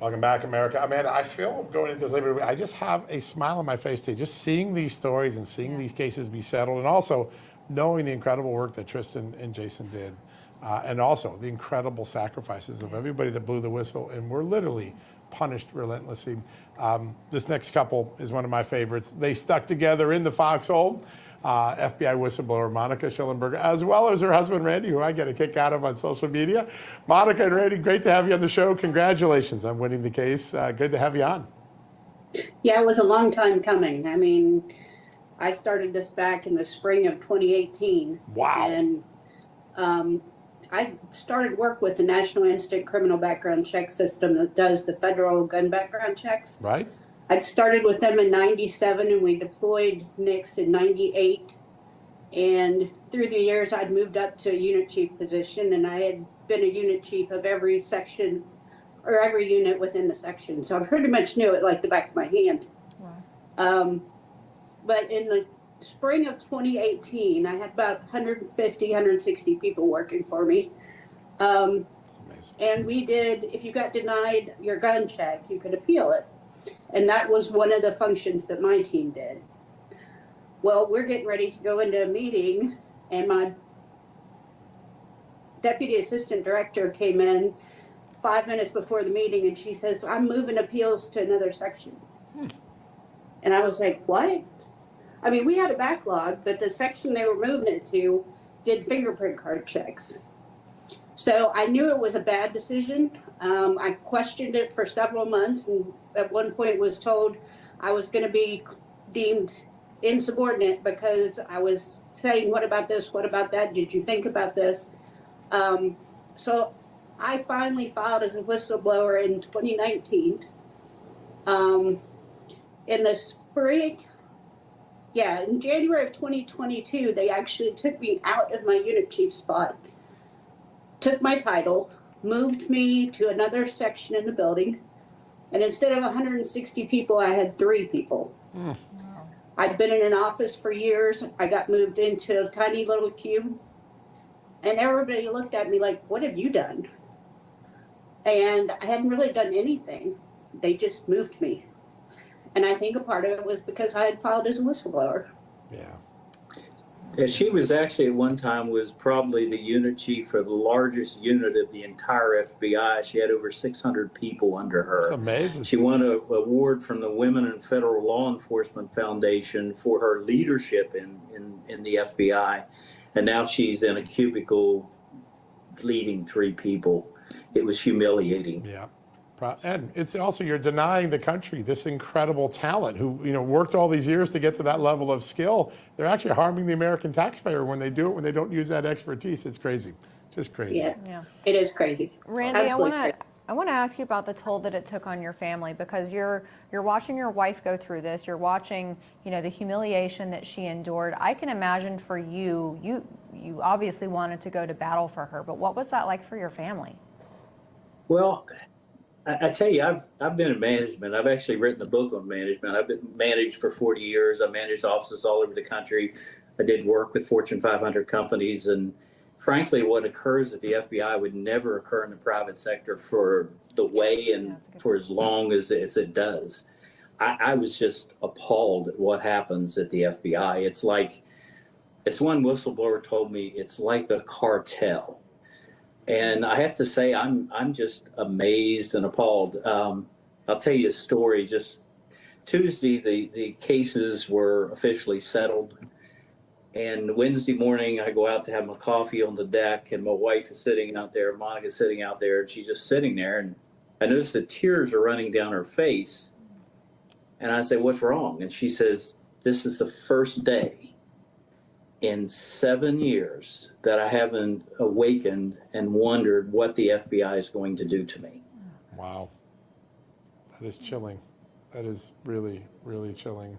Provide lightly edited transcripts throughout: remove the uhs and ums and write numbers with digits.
Welcome back, America. Amanda, I feel going into this Labor Day, I just have a smile on my face today, just seeing these stories and seeing these cases be settled, and also knowing the incredible work that Tristan and Jason did, and also the incredible sacrifices of everybody that blew the whistle and were literally punished relentlessly. This next couple is one of my favorites. They stuck together in the foxhole. FBI whistleblower Monica Shellenberger, as well as her husband Randy, who I get a kick out of on social media. Monica and Randy, great to have you on the show. Congratulations on winning the case. Good to have you on. Yeah, it was a long time coming. I mean, I started this back in the spring of 2018. Wow. And I started work with the National Instant Criminal Background Check System that does the federal gun background checks. Right. I'd started with them in 97 and we deployed NICS in 98. And through the years, I'd moved up to a unit chief position, and I had been a unit chief of every section or every unit within the section. So I pretty much knew it like the back of my hand. Wow. But in the spring of 2018, I had about 150, 160 people working for me. That's amazing. And we did, if you got denied your gun check, you could appeal it. And that was one of the functions that my team did. Well, we're getting ready to go into a meeting, and my deputy assistant director came in 5 minutes before the meeting, and she says, I'm moving appeals to another section. And I was like, what? I mean, we had a backlog, but the section they were moving it to did fingerprint card checks. So I knew it was a bad decision. I questioned it for several months, and at one point was told I was going to be deemed insubordinate because I was saying, what about this? What about that? Did you think about this? So I finally filed as a whistleblower in 2019. In the spring, in January of 2022, they actually took me out of my unit chief spot, took my title, moved me to another section in the building, and instead of 160 people, I had 3 people. Wow. I'd been in an office for years. I got moved into a tiny little cube, and everybody looked at me like, what have you done? And I hadn't really done anything. They just moved me. And I think a part of it was because I had filed as a whistleblower. Yeah, she was actually at one time was probably the unit chief for the largest unit of the entire FBI. She had over 600 people under her. That's amazing. She won an award from the Women in Federal Law Enforcement Foundation for her leadership in the FBI. And now she's in a cubicle leading 3 people. It was humiliating. Yeah. And it's also, you're denying the country this incredible talent who, worked all these years to get to that level of skill. They're actually harming the American taxpayer when they do it, when they don't use that expertise. It's crazy. Just crazy. Yeah. It is crazy. Randy, I want to ask you about the toll that it took on your family, because you're watching your wife go through this. You're watching, the humiliation that she endured. I can imagine for you obviously wanted to go to battle for her, but what was that like for your family? Well, I tell you, I've been in management. I've actually written a book on management. I've been managed for 40 years. I managed offices all over the country. I did work with Fortune 500 companies. And frankly, what occurs at the FBI would never occur in the private sector for the way and for as long as it does. I was just appalled at what happens at the FBI. It's one whistleblower told me, it's like a cartel. And I have to say, I'm just amazed and appalled. I'll tell you a story. Just Tuesday, the cases were officially settled. And Wednesday morning, I go out to have my coffee on the deck, and my wife is sitting out there, Monica's sitting out there, and she's just sitting there. And I notice the tears are running down her face. And I say, what's wrong? And she says, this is the first day in 7 years that I haven't awakened and wondered what the FBI is going to do to me. Wow. That is chilling. That is really, really chilling.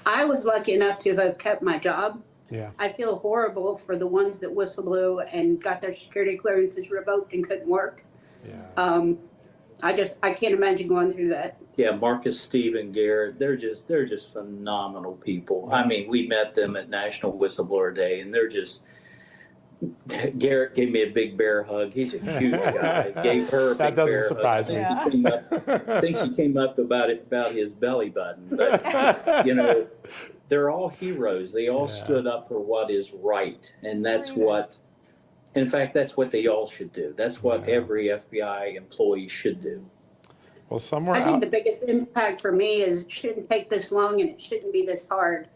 I was lucky enough to have kept my job. Yeah. I feel horrible for the ones that whistleblew and got their security clearances revoked and couldn't work. Yeah. I can't imagine going through that. Yeah, Marcus, Steve, and Garrett, they're just phenomenal people. I mean, we met them at National Whistleblower Day, and they're just Garrett gave me a big bear hug. He's a huge guy. Gave her a That big doesn't bear surprise hug. me. I think she came up about his belly button. But, you know, they're all heroes. They all stood up for what is right. And that's what, in fact, that's what they all should do. That's what every FBI employee should do. Well, somewhere I think the biggest impact for me is it shouldn't take this long and it shouldn't be this hard.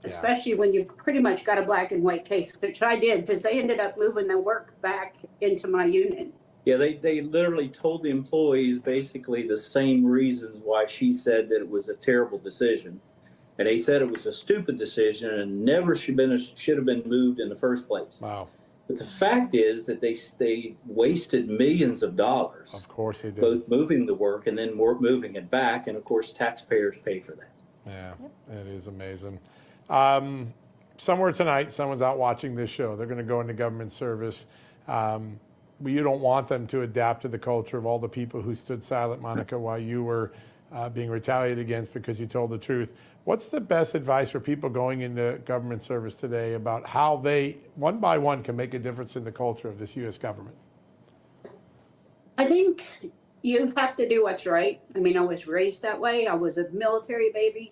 Especially when you've pretty much got a black and white case, which I did, because they ended up moving the work back into my unit. Yeah, they literally told the employees basically the same reasons why she said that it was a terrible decision. And they said it was a stupid decision and never should have been moved in the first place. Wow. But the fact is that they wasted millions of dollars. Of course they did. Both moving the work and then moving it back. And of course, taxpayers pay for that. Yeah, it is amazing. Somewhere tonight, someone's out watching this show. They're going to go into government service. You don't want them to adapt to the culture of all the people who stood silent, Monica, while you were being retaliated against because you told the truth. What's the best advice for people going into government service today about how they, one by one, can make a difference in the culture of this U.S. government? I think you have to do what's right. I mean, I was raised that way. I was a military baby.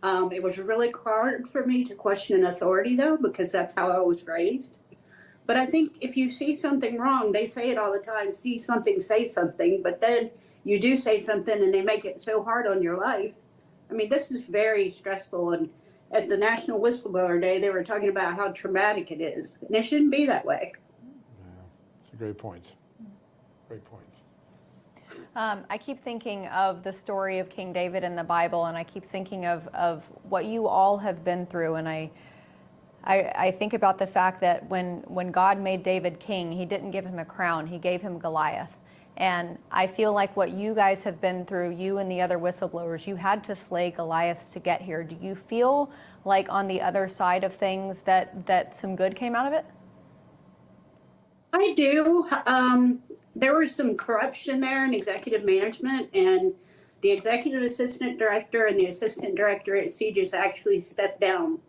It was really hard for me to question an authority, though, because that's how I was raised. But I think if you see something wrong, they say it all the time, see something, say something, but then you do say something and they make it so hard on your life. I mean, this is very stressful. And at the National Whistleblower Day, they were talking about how traumatic it is. And it shouldn't be that way. Yeah, it's a great point. Great point. I keep thinking of the story of King David in the Bible, and I keep thinking of what you all have been through. And I think about the fact that when God made David king, he didn't give him a crown, he gave him Goliath. And I feel like what you guys have been through, you and the other whistleblowers, you had to slay Goliaths to get here. Do you feel like on the other side of things that some good came out of it? I do. There was some corruption there in executive management, and the executive assistant director and the assistant director at CJIS actually stepped down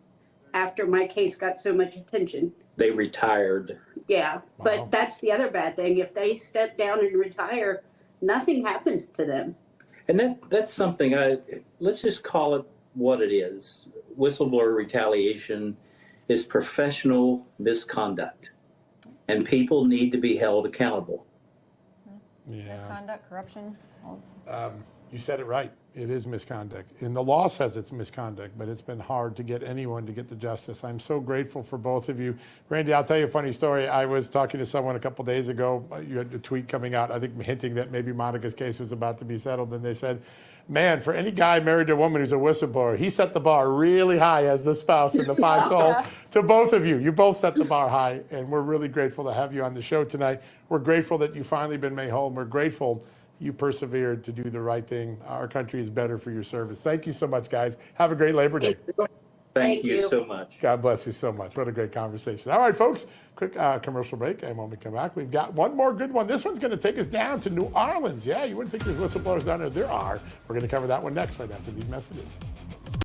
after my case got so much attention. They retired. Yeah, Wow. but that's the other bad thing. If they step down and retire, nothing happens to them. And that's something let's just call it what it is. Whistleblower retaliation is professional misconduct, and people need to be held accountable. Yeah. Misconduct, corruption. You said it right. It is misconduct. And the law says it's misconduct, but it's been hard to get anyone to get to justice. I'm so grateful for both of you. Randy, I'll tell you a funny story. I was talking to someone a couple days ago. You had a tweet coming out, I think hinting that maybe Monica's case was about to be settled. And they said, man, for any guy married to a woman who's a whistleblower, he set the bar really high as the spouse in the foxhole. To both of you. You both set the bar high, and we're really grateful to have you on the show tonight. We're grateful that you finally been made whole. We're grateful you persevered to do the right thing. Our country is better for your service. Thank you so much, guys. Have a great Labor Day. Thank you so much. God bless you so much. What a great conversation. All right, folks, quick commercial break. And when we come back, we've got one more good one. This one's going to take us down to New Orleans. Yeah, you wouldn't think there's whistleblowers down there. There are. We're going to cover that one next, right after these messages.